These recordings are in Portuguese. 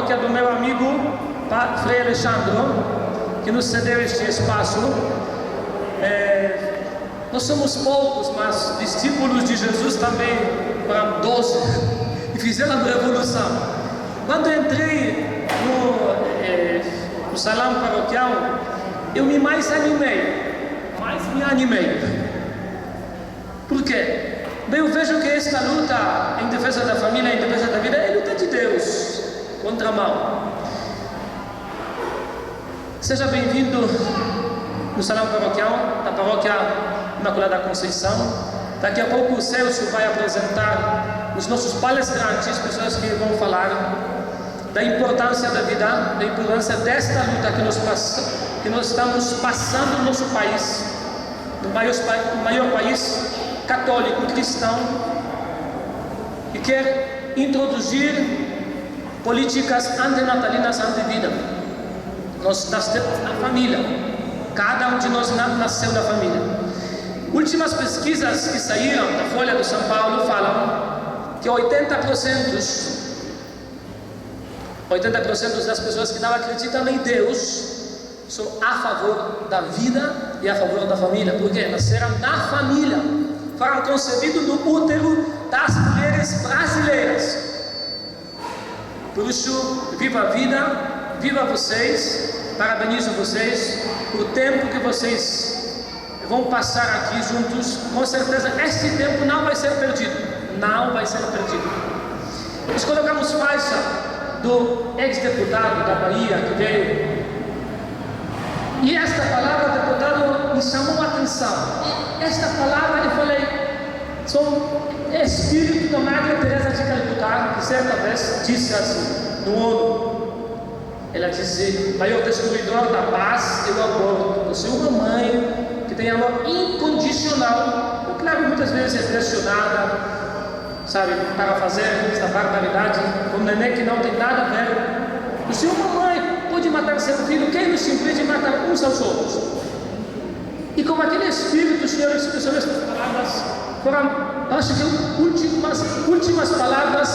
paróquia do meu amigo Frei Alexandre, que nos cedeu este espaço. Nós somos poucos, mas discípulos de Jesus também foram 12 e fizeram a revolução. Quando entrei no salão paroquial, eu me animei. Por quê? Eu vejo que esta luta em defesa da família, em defesa da vida, é luta de Deus contra o mal. Seja bem-vindo no salão paroquial da Paróquia Imaculada Conceição. Daqui a pouco o Celso vai apresentar os nossos palestrantes, pessoas que vão falar da importância da vida, da importância desta luta que nós estamos passando no nosso país, no maior país católico cristão, e quer introduzir políticas antinatalinas, anti-vida. Nós nascemos na família, cada um de nós nasceu da família. Últimas pesquisas que saíram da Folha de São Paulo falam que 80% das pessoas que não acreditam em Deus são a favor da vida e a favor da família, porque nasceram na família, foram concebidos no útero das mulheres brasileiras. Por isso, viva a vida, viva vocês, parabenizo vocês por o tempo que vocês vão passar aqui juntos. Com certeza este tempo não vai ser perdido, Nós colocamos faixa do ex-deputado da Bahia que veio, e esta palavra, deputado, me chamou a atenção. Esta palavra, eu falei, sou espírito da Madre Teresa de Calcutá, que certa vez disse assim, no ONU, ela disse: maior destruidor da paz é o aborto. Você é uma mãe que tem amor incondicional, claro, muitas vezes é pressionada, sabe, para fazer esta barbaridade com um neném que não tem nada a ver. Você é uma mãe, pode matar seu filho, quem nos impede de matar uns aos outros? E como aquele espírito, Senhor, expressou estas palavras, foram, acho que, últimas palavras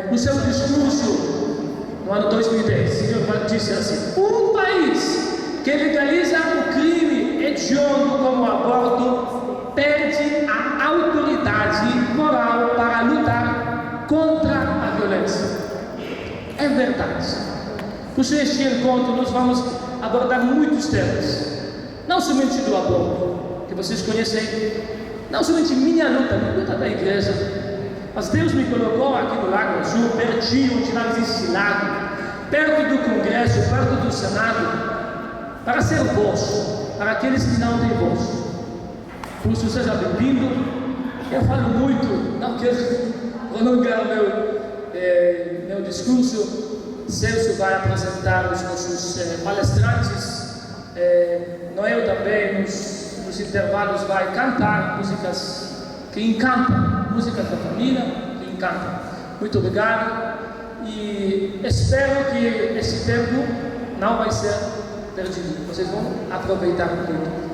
no seu discurso no ano 2010. O Senhor disse assim: um país que legaliza o crime hediondo como o aborto perde a autoridade moral para lutar contra a violência. É verdade. Por este encontro nós vamos abordar muitos temas, não somente do aborto, que vocês conhecem, não somente minha luta, a luta da igreja, mas Deus me colocou aqui no Lago Azul, pertinho onde nós ensinado, perto do Congresso, perto do Senado, para ser voz, para aqueles que não têm voz. Por isso, seja bem-vindo. Eu falo muito, não quero prolongar meu discurso. Celso vai apresentar os nossos palestrantes. Noel também, nos intervalos, vai cantar músicas que encantam, músicas da família que encantam. Muito obrigado e espero que esse tempo não vai ser perdido. Vocês vão aproveitar muito.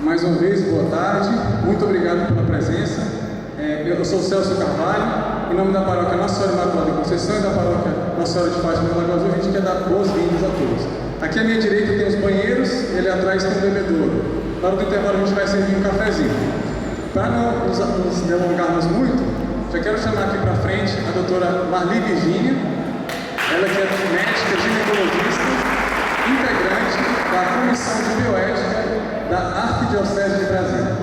Mais uma vez, boa tarde, muito obrigado pela presença. Eu sou o Celso Carvalho, em nome da Paróquia Nossa Senhora Imaculada Conceição e da Paróquia Nossa Senhora de Fátima do Lago Azul. A gente quer dar boas-vindas a todos. Aqui à minha direita tem os banheiros, e ali atrás tem um bebedouro. Na hora do intervalo a gente vai servir um cafezinho. Para não nos delongarmos muito, já quero chamar aqui para frente a doutora Marli Virgínia, ela que é médica ginecologista, integrante da Comissão de Bioética da Arquidiocese de Brasília.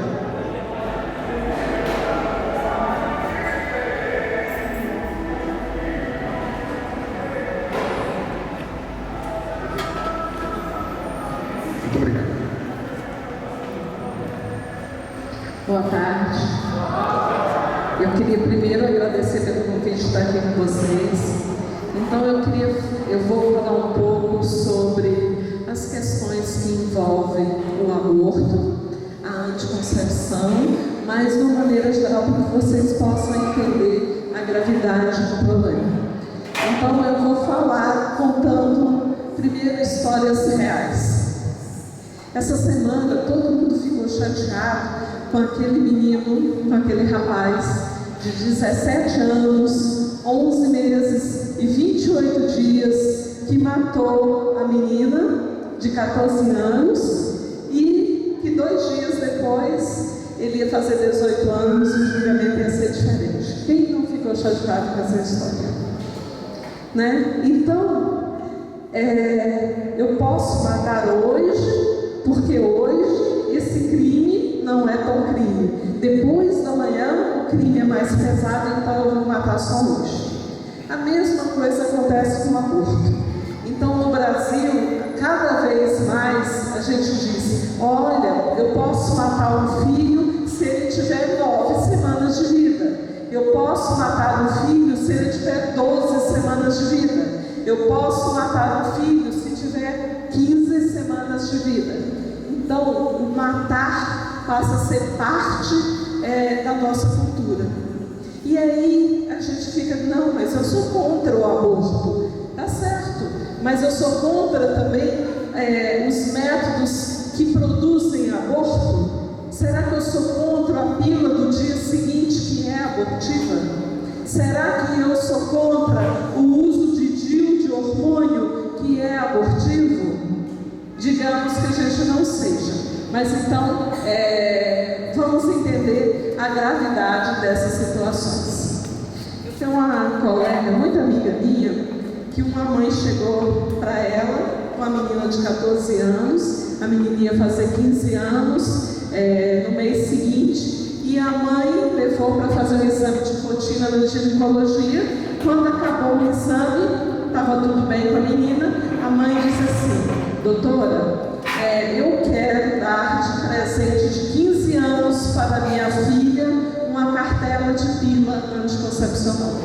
Muito obrigado. Boa tarde. Eu queria primeiro agradecer pelo convite de estar aqui com vocês. Então eu vou falar um pouco sobre as questões que envolvem o aborto, a anticoncepção, mas de uma maneira geral para que vocês possam entender a gravidade do problema. Então eu vou falar contando primeiro histórias reais. Essa semana todo mundo ficou chateado com aquele menino, com aquele rapaz de 17 anos, 11 meses e 28 dias, que matou a menina de 14 anos e que 2 dias depois ele ia fazer 18 anos e o julgamento ia ser diferente. Quem não ficou chateado com essa história? Né? Então, eu posso matar hoje, porque hoje esse crime não é tão crime. Depois da manhã, o crime é mais pesado, então eu vou matar só hoje. A mesma coisa acontece com o aborto. Então, no Brasil, cada vez mais a gente diz: olha, eu posso matar um filho se ele tiver 9 semanas de vida. Eu posso matar um filho se ele tiver 12 semanas de vida. Eu posso matar um filho se tiver 15 semanas de vida. Então, matar passa a ser parte da nossa cultura. E aí a gente fica: não, mas eu sou contra o aborto. Tá certo, mas eu sou contra também os métodos que produzem aborto. Será que eu sou contra a pílula do dia seguinte que é abortiva? Será que eu sou contra o uso de DIU, de hormônio, que é abortivo? Digamos que a gente não seja, mas então vamos entender a gravidade dessas situações. Eu tenho uma colega, muito amiga minha, que uma mãe chegou para ela com a menina de 14 anos, a menina ia fazer 15 anos no mês seguinte, e a mãe levou para fazer um exame de rotina na ginecologia. Quando acabou o exame, estava tudo bem com a menina, a mãe disse assim: doutora, eu quero dar de presente de 15 anos para minha filha uma cartela de pílula anticoncepcional.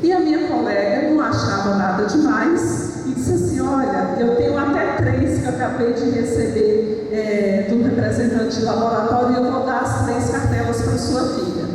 E a minha colega não achava nada demais e disse assim: olha, eu tenho até 3 que eu acabei de receber do representante de laboratório, e eu vou dar as 3 cartelas para sua filha.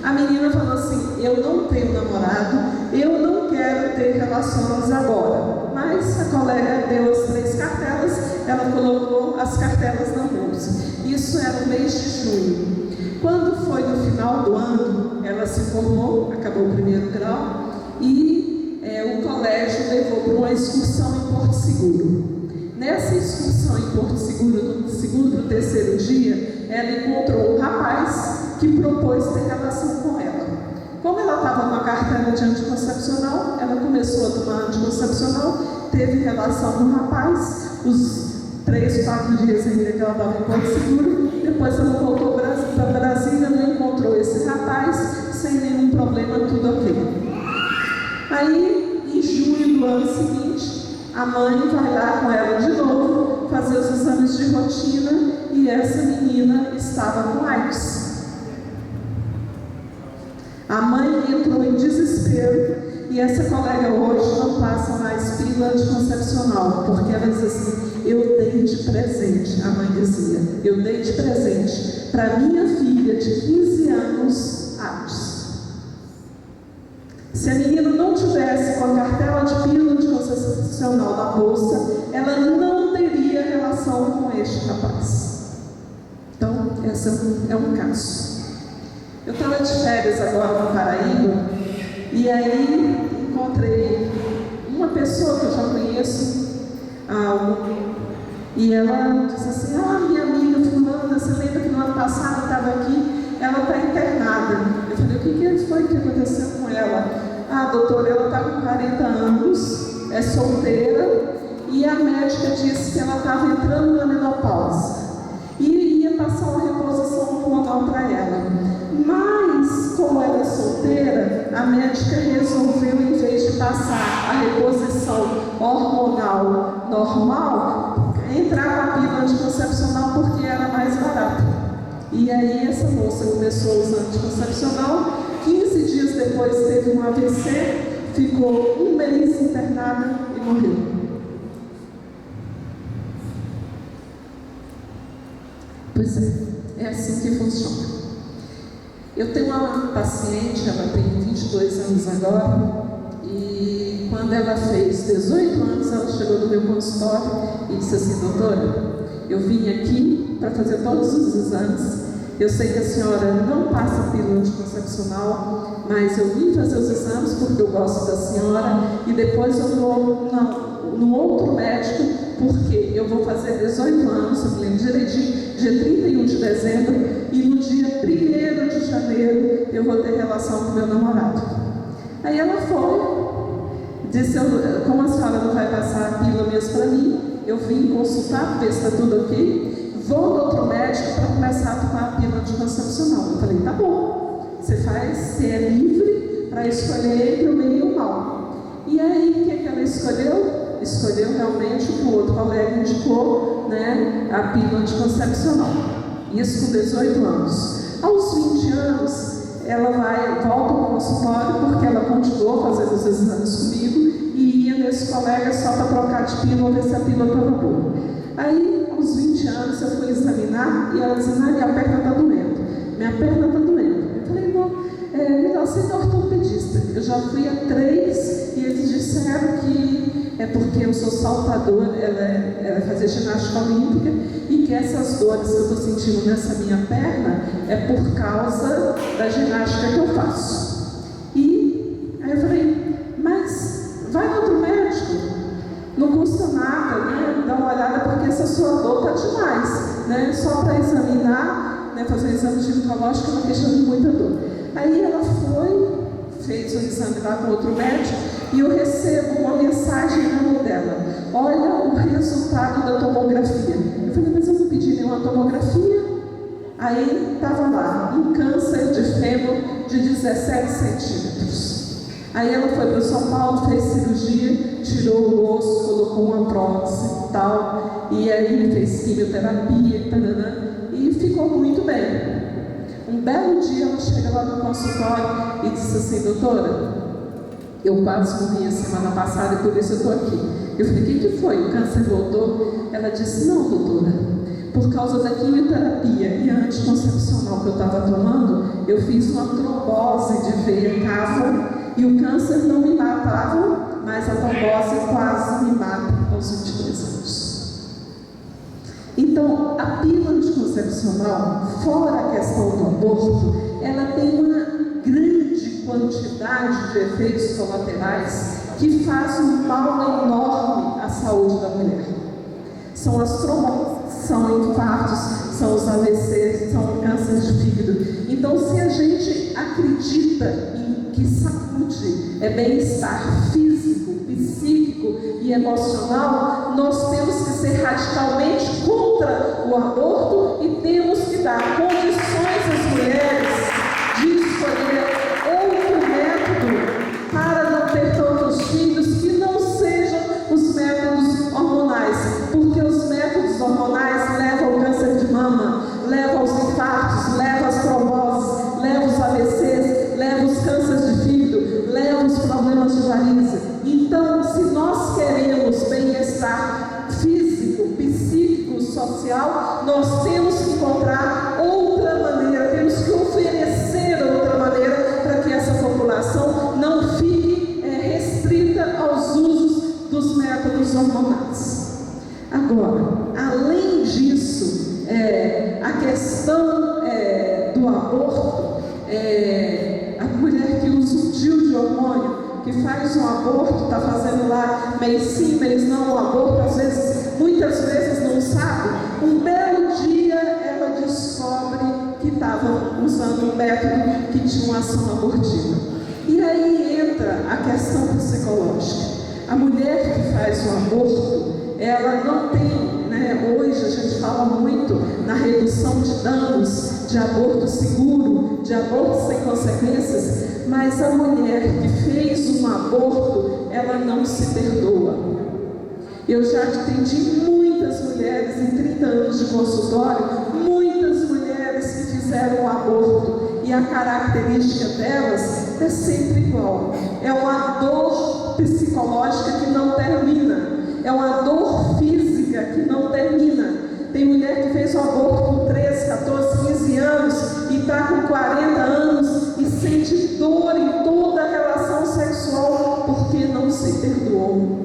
A menina falou assim: eu não tenho namorado, eu não quero ter relações agora. Mas a colega deu as 3 cartelas, ela colocou as cartelas na bolsa. Isso era no mês de junho. Quando foi no final do ano, ela se formou, acabou o 1º grau, e o colégio levou para uma excursão em Porto Seguro. Nessa excursão em Porto Seguro, do 2º para o 3º dia, ela encontrou um rapaz que propôs ter relação com ela. Como ela estava com a cartela de anticoncepcional, ela começou a tomar anticoncepcional, teve relação com o rapaz, os 3, 4 dias ainda que ela estava em Porto Seguro. Depois ela voltou para Brasília, não encontrou esse rapaz, sem nenhum problema, tudo ok. Aí, em junho do ano seguinte, a mãe vai lá com ela de novo, fazer os exames de rotina, e essa menina estava com AIDS. A mãe entrou em desespero, e essa colega hoje não passa mais pílula anticoncepcional, porque ela diz assim: eu dei de presente, a mãe dizia, eu dei de presente para minha filha de 15 anos AIDS. Se a menina não tivesse com a cartela de pílula anticoncepcional na bolsa, ela não teria relação com este rapaz. Então, esse é um caso. Eu estava de férias agora no Paraíba, e aí encontrei uma pessoa que eu já conheço há algum. E ela disse assim: minha amiga fulana, você lembra que no ano passado estava aqui? Ela está internada. Eu falei: o que foi que aconteceu com ela? Doutora, ela está com 40 anos, é solteira, e a médica disse que ela estava entrando na menopausa e ia passar uma reposição hormonal para ela. Mas, como ela é solteira, a médica resolveu, em vez de passar a reposição hormonal normal, entrar com a pílula anticoncepcional, porque era mais barata. E aí essa moça começou a usar anticoncepcional, 15 dias depois teve um AVC, ficou 1 mês internada e morreu. Pois é assim que funciona. Eu tenho uma paciente, ela tem 22 anos agora, e quando ela fez 18 anos, ela chegou no meu consultório e disse assim: doutora, eu vim aqui para para fazer todos os exames. Eu sei que a senhora não passa pílula anticoncepcional, mas eu vim fazer os exames porque eu gosto da senhora e depois eu vou no outro médico porque eu vou fazer 18 anos, eu me lembro direitinho, dia 31 de dezembro e no dia 1º de janeiro eu vou ter relação com meu namorado. Aí ela foi, disse, como a senhora não vai passar a pílula mesmo para mim, eu vim consultar, ver se está tudo ok. Vou no outro médico para começar a tomar a pílula anticoncepcional. Eu falei, tá bom, você é livre para escolher entre o bem e o mal. E aí, o que ela escolheu? Escolheu realmente o que o outro colega indicou, né, a pílula anticoncepcional. Isso com 18 anos. Aos 20 anos, ela volta ao consultório porque ela continuou fazendo os exames comigo e ia nesse colega só para trocar de pílula, ver se a pílula estava boa. Aí, aos 20 anos, eu fui examinar e ela disse, minha perna está doendo. Minha perna está doendo. Eu falei, não, melhor ser ortopedista. Eu já fui a 3 e eles disseram que é porque eu sou saltadora, ela fazia ginástica olímpica e que essas dores que eu estou sentindo nessa minha perna é por causa da ginástica que eu faço. E aí eu falei, mas vai no outro médico. Não custa nada, né? Dá uma olhada porque essa sua dor está demais, né? Só para examinar, né? Fazer um exame ginecológico é uma questão de muita dor. Aí ela foi, fez o exame lá com outro médico e eu recebo uma mensagem na mão dela. Olha o resultado da tomografia. Eu falei, mas eu não pedi nenhuma tomografia. Aí estava lá, um câncer de fêmur de 17 centímetros. Aí ela foi para São Paulo, fez cirurgia, tirou o osso, colocou uma prótese e tal, e aí fez quimioterapia, e ficou muito bem. Um belo dia ela chega lá no consultório e disse assim, doutora, eu quase morri a semana passada e por isso eu estou aqui. Eu falei, o que foi? O câncer voltou? Ela disse, não, doutora, por causa da quimioterapia e a anticoncepcional que eu estava tomando, eu fiz uma trombose de veia cava e o câncer não me matava, mas a trombose quase me mata aos 22 anos. Então, a pílula anticoncepcional, fora a questão do aborto, ela tem uma grande quantidade de efeitos colaterais que fazem um mal enorme à saúde da mulher. São as tromboses, são infartos, são os AVCs, são cânceres de fígado. Então, se a gente acredita em que saúde é bem-estar físico, psíquico e emocional, nós temos que ser radicalmente contra o aborto e temos que dar condições às mulheres de escolher outro método para não ter tantos filhos que não sejam os métodos hormonais, porque os métodos hormonais levam ao câncer de mama, levam aos infartos, levam às tromboses, levam os AVCs, levam os cânceres de fígado, levam os problemas de varizes. Então, se nós queremos bem-estar físico, psíquico, social, nós temos que encontrar outra maneira, temos que oferecer outra maneira para que essa população não fique restrita aos usos dos métodos hormonais. Agora, além disso, a questão do aborto, a mulher que usa um DIU de hormônio, que faz um aborto, está fazendo lá mês sim, mês não, um aborto, às vezes, muitas vezes não sabe, um belo dia ela descobre que estava usando um método que tinha uma ação abortiva. E aí entra a questão psicológica. A mulher que faz o aborto, ela não tem, né, hoje a gente fala muito na redução de danos, de aborto seguro, de aborto sem consequências, mas a mulher que fez um aborto, ela não se perdoa. Eu já atendi muitas mulheres em 30 anos de consultório, muitas mulheres que fizeram um aborto, e a característica delas é sempre igual. É uma dor psicológica que não termina, é uma dor física que não termina. Tem mulher que fez um aborto com 13, 14, 15 anos e está com 40 anos e sente dor em toda a relação sexual porque não se perdoou.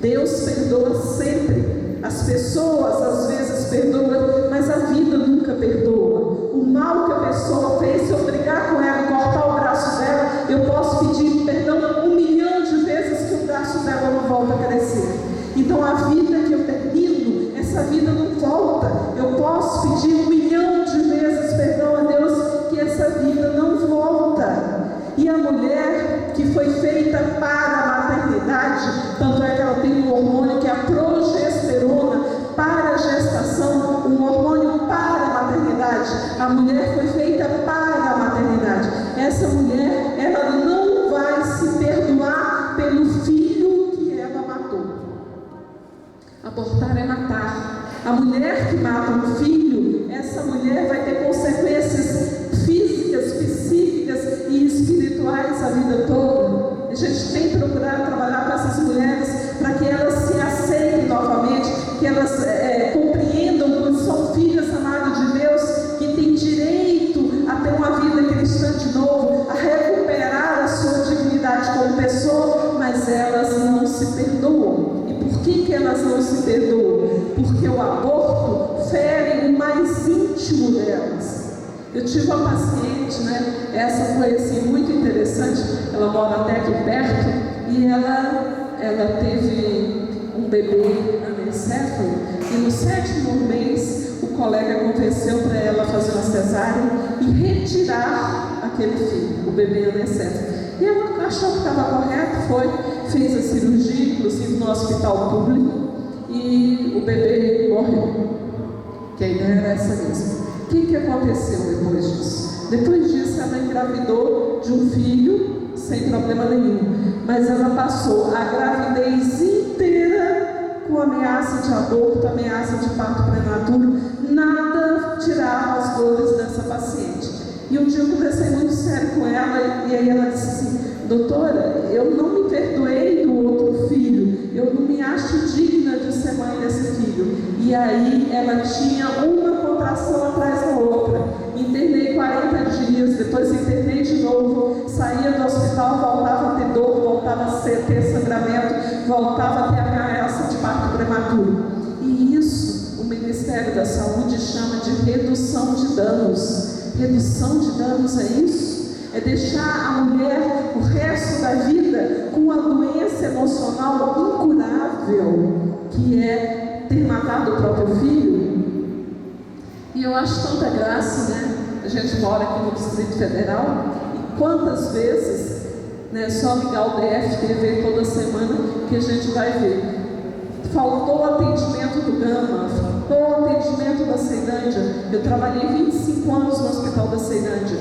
Deus perdoa sempre. As pessoas às vezes perdoam, mas a maternidade. A mulher foi feita para a maternidade. Essa mulher, ela não vai se perdoar pelo filho que ela matou. Abortar é matar. A mulher que mata um filho, essa mulher vai ter consequências físicas, psíquicas e espirituais a vida toda. A gente tem procurado trabalhar com essas mulheres para que elas se aceitem novamente, que elas compreendam que são filhas amadas de Deus, que têm direito a ter uma vida cristã de novo, a recuperar a sua dignidade como pessoa, mas elas não se perdoam. E por que elas não se perdoam? Porque o aborto fere o mais íntimo delas. Eu tive uma paciente, essa foi assim, muito interessante, ela mora até aqui perto, e ela teve um bebê anencefalo, e no 7º mês o colega convenceu para ela fazer uma cesárea e retirar aquele filho, o bebê anencefalo. E ela achou que estava correto, fez a cirurgia, inclusive no hospital público, e o bebê morreu. Que a ideia era essa mesmo. O que aconteceu depois disso? Depois disso ela engravidou de um filho sem problema nenhum, mas ela passou a gravidez inteira com ameaça de aborto, ameaça de parto prematuro. Nada tirava as dores dessa paciente. E um dia eu conversei muito sério com ela, e aí ela disse assim: doutora, eu não me perdoei do outro filho, eu não me acho digna de ser mãe desse filho. E aí ela tinha uma contração atrás da outra. Internei 40 dias, depois internei de novo, saía do hospital, voltava a ter dor, voltava a ter sangramento, voltava a ter ameaça de parto prematuro. E isso o Ministério da Saúde chama de redução de danos. Redução de danos é isso? É deixar a mulher o resto da vida com uma doença emocional incurável, que é ter matado o próprio filho. E eu acho tanta graça, a gente mora aqui no Distrito Federal, e quantas vezes, só ligar o DF-TV toda semana que a gente vai ver. Faltou o atendimento do Gama, faltou o atendimento da Ceilândia. Eu trabalhei 25 anos no Hospital da Ceilândia,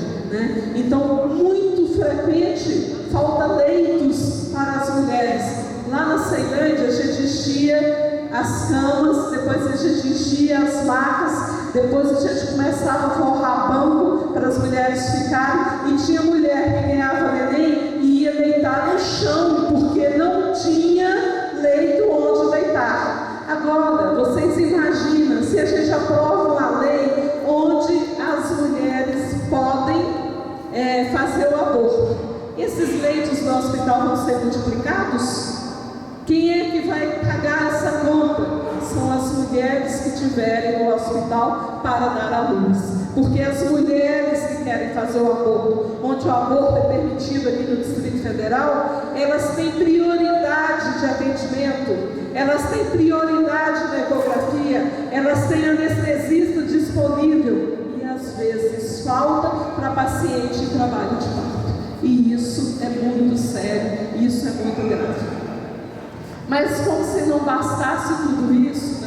Então, muito frequente, falta leitos para as mulheres. Lá na Ceilândia, a gente enchia as camas, depois a gente enchia as macas, depois a gente começava a forrar banco para as mulheres ficarem, e tinha mulher que ganhava neném e ia deitar no chão, porque não tinha leito onde deitar. Agora, vocês imaginam se a gente aprova uma lei onde as mulheres podem fazer o aborto. Esses leitos do hospital vão ser multiplicados? Quem é que vai pagar essa conta? São as mulheres que tiverem no hospital para dar à luz. Porque as mulheres que querem fazer o aborto, onde o aborto é permitido aqui no Distrito Federal, elas têm prioridade de atendimento, elas têm prioridade na ecografia, elas têm anestesista disponível, e às vezes falta para paciente em trabalho de parto. E isso é muito sério, isso é muito grave. Mas como se não bastasse tudo isso,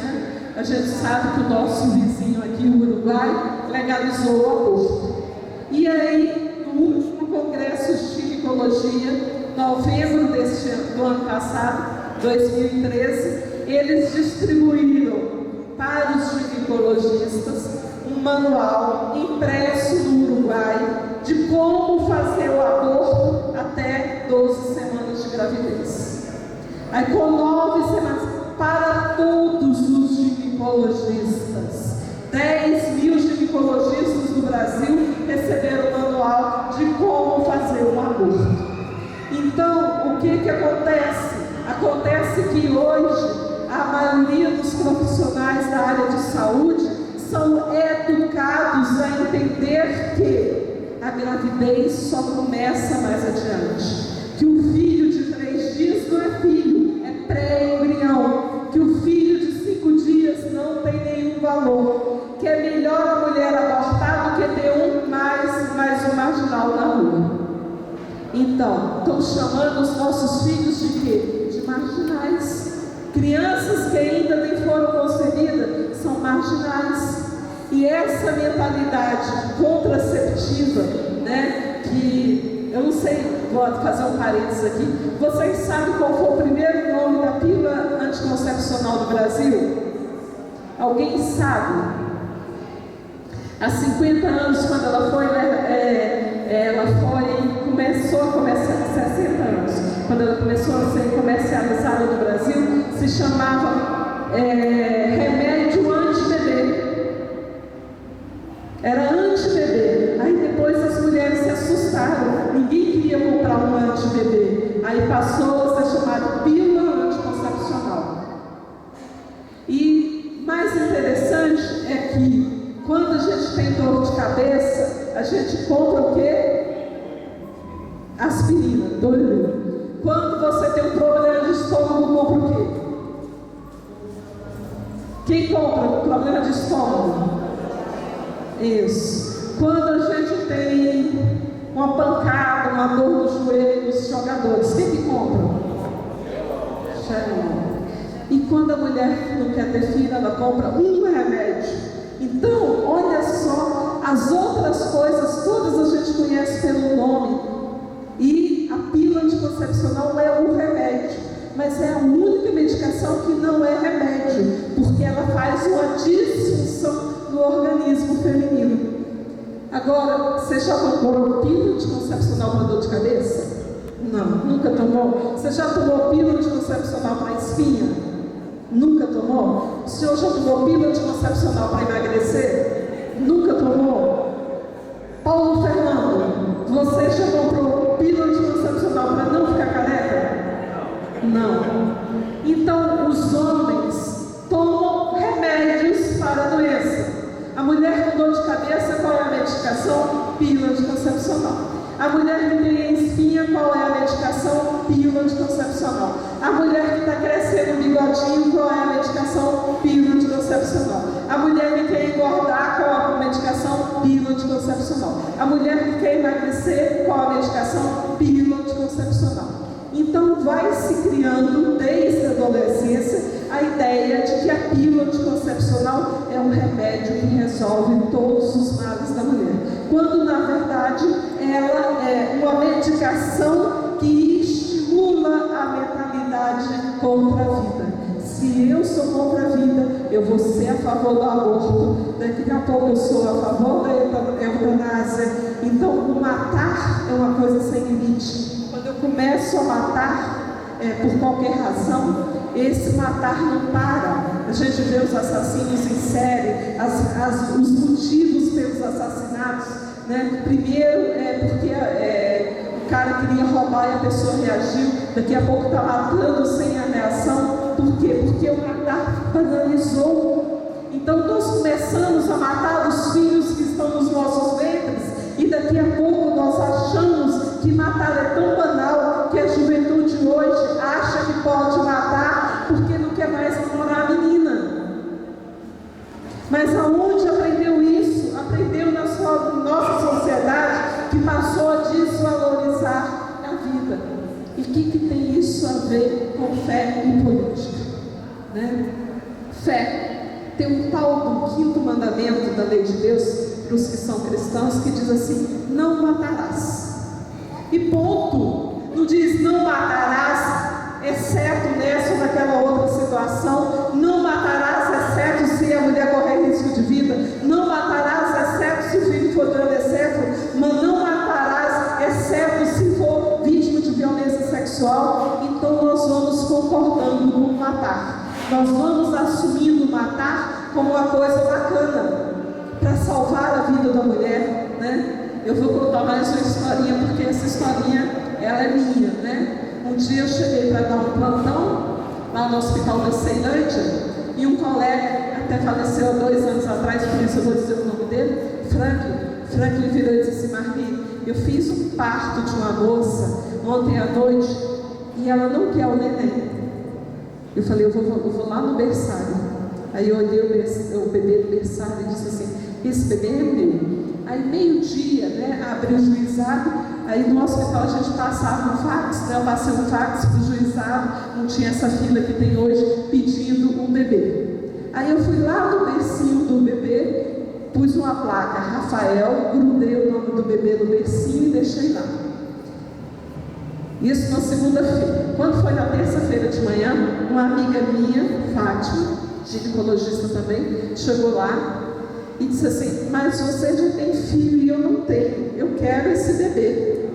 a gente sabe que o nosso vizinho aqui, o Uruguai, legalizou o aborto. E aí, no último congresso de ginecologia, novembro do ano passado, 2013, eles distribuíram para os ginecologistas um manual impresso no Uruguai de como fazer o aborto até 12 semanas de gravidez. Aí, com 9 semanas, para todos os ginecologistas. 10.000 ginecologistas do Brasil receberam o manual de como fazer um aborto. Então, o que acontece? Acontece que hoje a maioria dos profissionais da área de saúde são educados a entender que a gravidez só começa mais adiante. Que o filho de 3 dias não é filho, é pré-embrião. Que o filho de 5 dias não tem nenhum valor, que é melhor a mulher abortar do que ter mais um marginal na rua. Então, estão chamando os nossos filhos de quê? De marginais. Crianças que ainda nem foram concebidas são marginais. E E essa mentalidade contraceptiva, né, que eu não sei, vou fazer um parênteses aqui, vocês sabem qual foi o primeiro nome da pílula anticoncepcional do Brasil? Alguém sabe? Há 50 anos, quando começou a comercializar, 60 anos, quando ela começou a ser comercializada no Brasil, se chamava remédio anti-bebê. Era anti-bebê. Aí depois as mulheres se assustaram, ninguém queria comprar um anti-bebê. Aí passou a ser chamado pílula anticoncepcional. E mais interessante é que quando a gente tem dor de cabeça, a gente compra o quê? Aspirina, Doril. Quando você tem um problema de estômago, compra o quê? Quem compra problema de estômago? Isso. Quando a gente tem uma pancada, uma dor no joelho, os jogadores, quem que compra? Xenon. E quando a mulher não quer ter filho, ela compra um remédio. Então, olha só, as outras coisas, todas a gente conhece pelo nome. E a pílula anticoncepcional é um remédio, mas é a única medicação que não é remédio, porque ela faz uma disfunção no organismo feminino. Agora, você já tomou pílula anticoncepcional para dor de cabeça? Não, nunca tomou. Você já tomou pílula anticoncepcional para espinha? Nunca tomou? O senhor já tomou pílula anticoncepcional para emagrecer? Nunca tomou? Paulo Fernando, você já comprou pílula anticoncepcional para não ficar careca? Não. Então, os homens tomam remédios para a doença. A mulher com dor de cabeça, qual é a medicação? Pílula anticoncepcional. A mulher que tem espinha, qual é a medicação? Pílula anticoncepcional. A mulher que está crescendo o bigodinho, qual é a medicação? Pílula anticoncepcional. A mulher que quer engordar, qual é a medicação? Pílula anticoncepcional. A mulher que quer emagrecer, qual a medicação? Pílula anticoncepcional. Então vai se criando desde a adolescência a ideia de que a pílula anticoncepcional é um remédio que resolve todos os males da mulher, quando na verdade ela é uma medicação que estimula a mentalidade contra a vida. Se eu sou contra a vida, eu vou ser a favor do aborto, daqui a pouco eu sou a favor da eutanásia. Então o matar é uma coisa sem limite. Quando eu começo a matar por qualquer razão, esse matar não para. A gente vê os assassinos em série, os motivos pelos assassinatos, né? Primeiro é porque o cara queria roubar e a pessoa reagiu, daqui a pouco está matando sem ameação. Por quê? Porque o matar banalizou. Então nós começamos a matar os filhos que estão nos nossos ventres, e daqui a pouco nós achamos que matar é tão banal que a juventude hoje acha que pode matar porque não quer mais namorar a menina. Mas aonde aprendeu isso? Aprendeu na nossa sociedade que passou a desvalorizar a vida. E o que tem isso a ver com fé e política? Né? Fé. Tem um tal do 5º mandamento da lei de Deus para os que são cristãos que diz assim: não matarás. E ponto. Não diz não matarás, exceto nessa ou naquela outra situação. Não matarás, exceto se a mulher correr risco de vida. Não matarás, exceto se o filho for dano, exceto. Mas não matarás, exceto se for vítima de violência sexual. Então nós vamos concordando com matar. Nós vamos assumindo matar como uma coisa bacana para salvar a vida da mulher, né? Eu vou contar mais uma historinha, porque essa historinha, ela é minha, né? Um dia eu cheguei para dar um plantão lá no hospital da Ceilândia, e um colega, até faleceu há 2 anos atrás, por isso eu vou dizer o nome dele, Franklin virou e disse assim: Marli, eu fiz um parto de uma moça ontem à noite, e ela não quer o neném. Eu falei, eu vou lá no berçário. Aí eu olhei o bebê do berçário e disse assim: esse bebê é meu. Aí meio-dia, né, abriu o juizado. Aí no hospital a gente passava um fax, né? Eu passei um fax para o juizado, não tinha essa fila que tem hoje, pedindo um bebê. Aí eu fui lá no bercinho do bebê, pus uma placa, Rafael, grudei o nome do bebê no bercinho e deixei lá. Isso na segunda-feira. Quando foi na terça-feira de manhã, uma amiga minha, Fátima, ginecologista também, chegou lá e disse assim: mas você já tem filho e eu não tenho, eu quero esse bebê.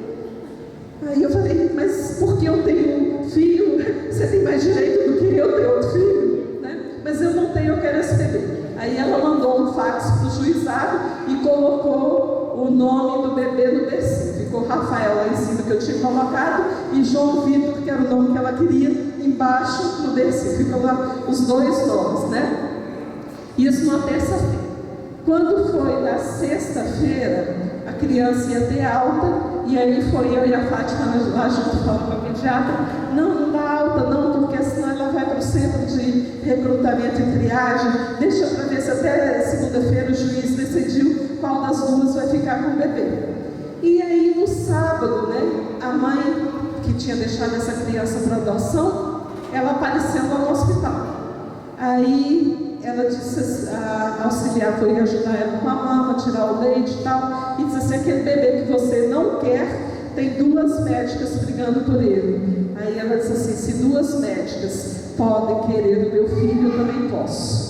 Aí eu falei: mas por que eu tenho um filho? Você tem mais direito do que eu ter outro filho, né? Mas eu não tenho, eu quero esse bebê. Aí ela mandou um fax para o juizado e colocou o nome do bebê no bercinho. Ficou Rafael lá em cima, que eu tinha colocado, e João Vitor, que era o nome que ela queria, embaixo no bercinho. Ficou lá os dois nomes, né? Isso na terça-feira. Quando foi na sexta-feira, a criança ia ter alta, e aí foi eu e a Fátima lá junto falando com a pediatra: não dá alta não, porque senão ela vai para o centro de recrutamento e triagem, deixa para ver se até segunda-feira o juiz decidiu qual das duas vai ficar com o bebê. E aí no sábado, né, a mãe que tinha deixado essa criança para adoção, ela apareceu lá no hospital. Aí ela disse, a auxiliar foi ajudar ela com a mama, tirar o leite e tal, e disse assim: aquele bebê que você não quer, tem 2 médicas brigando por ele. Aí ela disse assim: se 2 médicas podem querer o meu filho, eu também posso.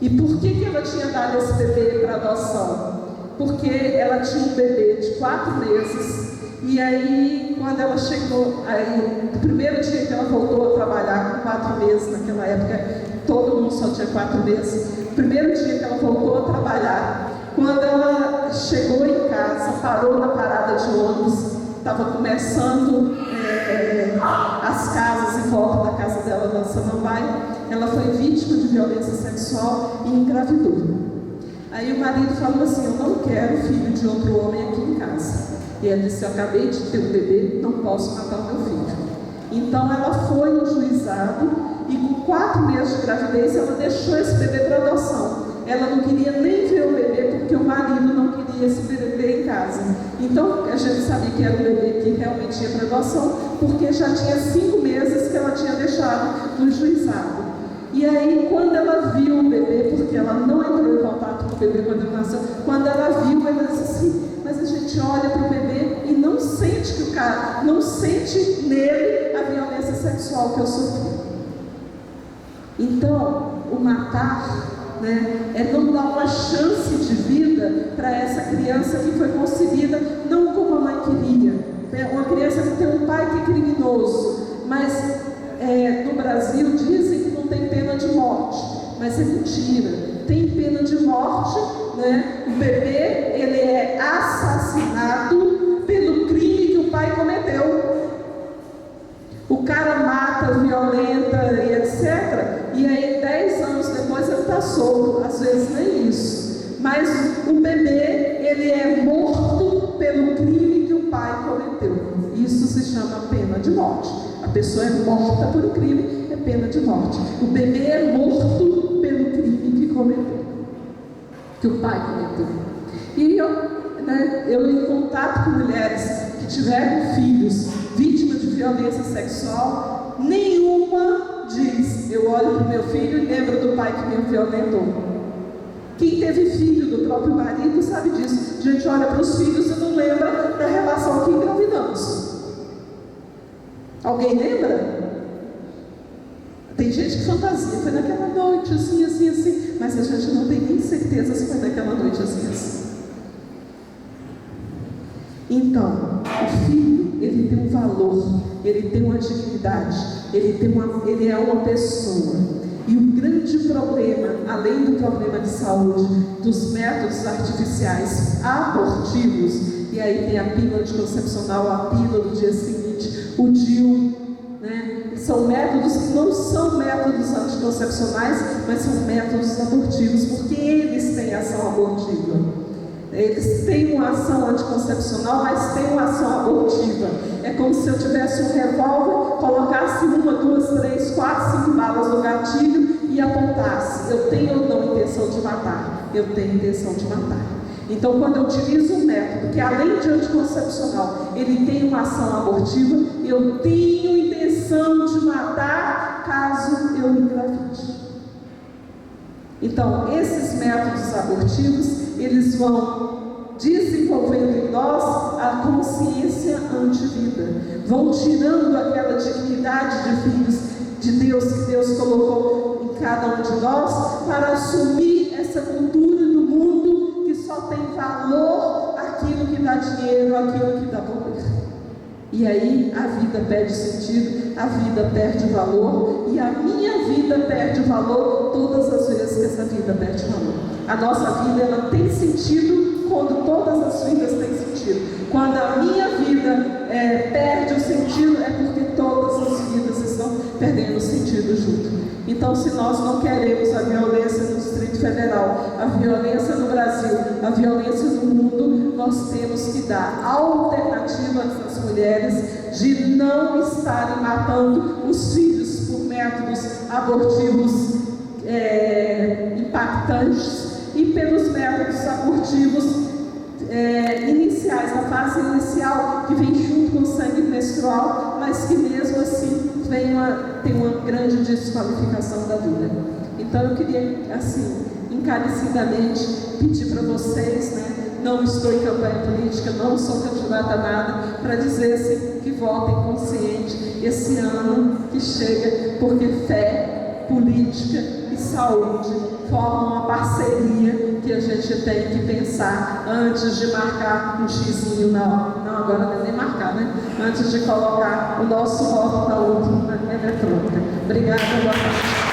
E por que ela tinha dado esse bebê para adoção? Porque ela tinha um bebê de 4 meses, e aí quando ela chegou, aí no primeiro dia que ela voltou a trabalhar, com 4 meses, naquela época todo mundo só tinha 4 meses, primeiro dia que ela voltou a trabalhar, quando ela chegou em casa, parou na parada de ônibus, estava começando as casas em volta da casa dela, na Samambaia, ela foi vítima de violência sexual e engravidou. Aí o marido falou assim: eu não quero filho de outro homem aqui em casa. E ela disse: eu acabei de ter um bebê, não posso matar o meu filho. Então ela foi no juizado e com 4 meses de gravidez ela deixou esse bebê para adoção. Ela não queria nem ver o bebê porque o marido não queria esse bebê em casa. Então a gente sabia que era um bebê que realmente ia para adoção, porque já tinha 5 meses que ela tinha deixado no juizado. E aí quando ela viu o bebê, porque ela não entrou em contato com o bebê quando ele nasceu, quando ela viu, ela disse assim: mas a gente olha para o bebê e não sente que o cara, não sente nele a violência sexual que eu sofri. Então, o matar, né, é não dar uma chance de vida para essa criança que foi concebida não como a mãe queria. Uma criança que tem um pai que é criminoso, mas no Brasil dizem que não tem pena de morte, mas é mentira. Tem pena de morte, né? O bebê, ele é assassinado pelo crime que o pai cometeu. O cara mata, violenta e etc. E aí 10 anos depois ele está solto, às vezes nem isso. Mas o bebê, ele é morto pelo crime que o pai cometeu. Isso se chama pena de morte. A pessoa é morta por um crime, é pena de morte. O bebê é morto pelo crime que cometeu, que o pai cometeu. E eu em contato com mulheres que tiveram filhos vítimas de violência sexual, nenhuma diz: eu olho para o meu filho e lembro do pai que me violentou. Quem teve filho do próprio marido sabe disso. A gente olha para os filhos e não lembra da relação que engravidamos. Alguém lembra? Tem gente que fantasia: foi naquela noite assim, assim, assim, mas a gente não tem nem certeza se foi naquela noite assim, assim. Então, o filho, ele tem um valor, ele tem uma dignidade, ele é uma pessoa. E o grande problema, além do problema de saúde, dos métodos artificiais abortivos, e aí tem a pílula anticoncepcional, a pílula do dia seguinte, o DIU, né? São métodos que não são métodos anticoncepcionais, mas são métodos abortivos, porque eles têm ação abortiva. Eles têm uma ação anticoncepcional, mas têm uma ação abortiva. É como se eu tivesse um revólver, colocasse 1, 2, 3, 4, 5 balas no gatilho e apontasse: eu tenho ou não intenção de matar? Eu tenho intenção de matar. Então, quando eu utilizo um método que, além de anticoncepcional, ele tem uma ação abortiva, eu tenho intenção de matar caso eu engravide. Então, esses métodos abortivos, eles vão desenvolvendo em nós a consciência antivida, vão tirando aquela dignidade de filhos de Deus que Deus colocou em cada um de nós, para assumir essa cultura do mundo que só tem valor aquilo que dá dinheiro, aquilo que dá poder. E aí a vida perde sentido, a vida perde valor, e a minha vida perde valor todas as vezes que essa vida perde valor. A nossa vida, ela tem sentido quando todas as vidas têm sentido. Quando a minha vida perde o sentido, é porque todas as vidas estão perdendo o sentido junto. Então, se nós não queremos a violência no Distrito Federal, a violência no Brasil, a violência no mundo, nós temos que dar alternativas às mulheres de não estarem matando os filhos por métodos abortivos impactantes e pelos métodos abortivos iniciais, a fase inicial que vem junto com o sangue menstrual, mas que mesmo assim tem uma grande desqualificação da vida. Então eu queria, assim, encarecidamente pedir para vocês, não estou em campanha política, não sou candidata a nada, para dizer assim, que votem consciente esse ano que chega, porque fé, política e saúde formam uma parceria que a gente tem que pensar antes de marcar um xizinho não, agora não é nem marcar, antes de colocar o nosso voto na urna eletrônica. Obrigada, boa tarde.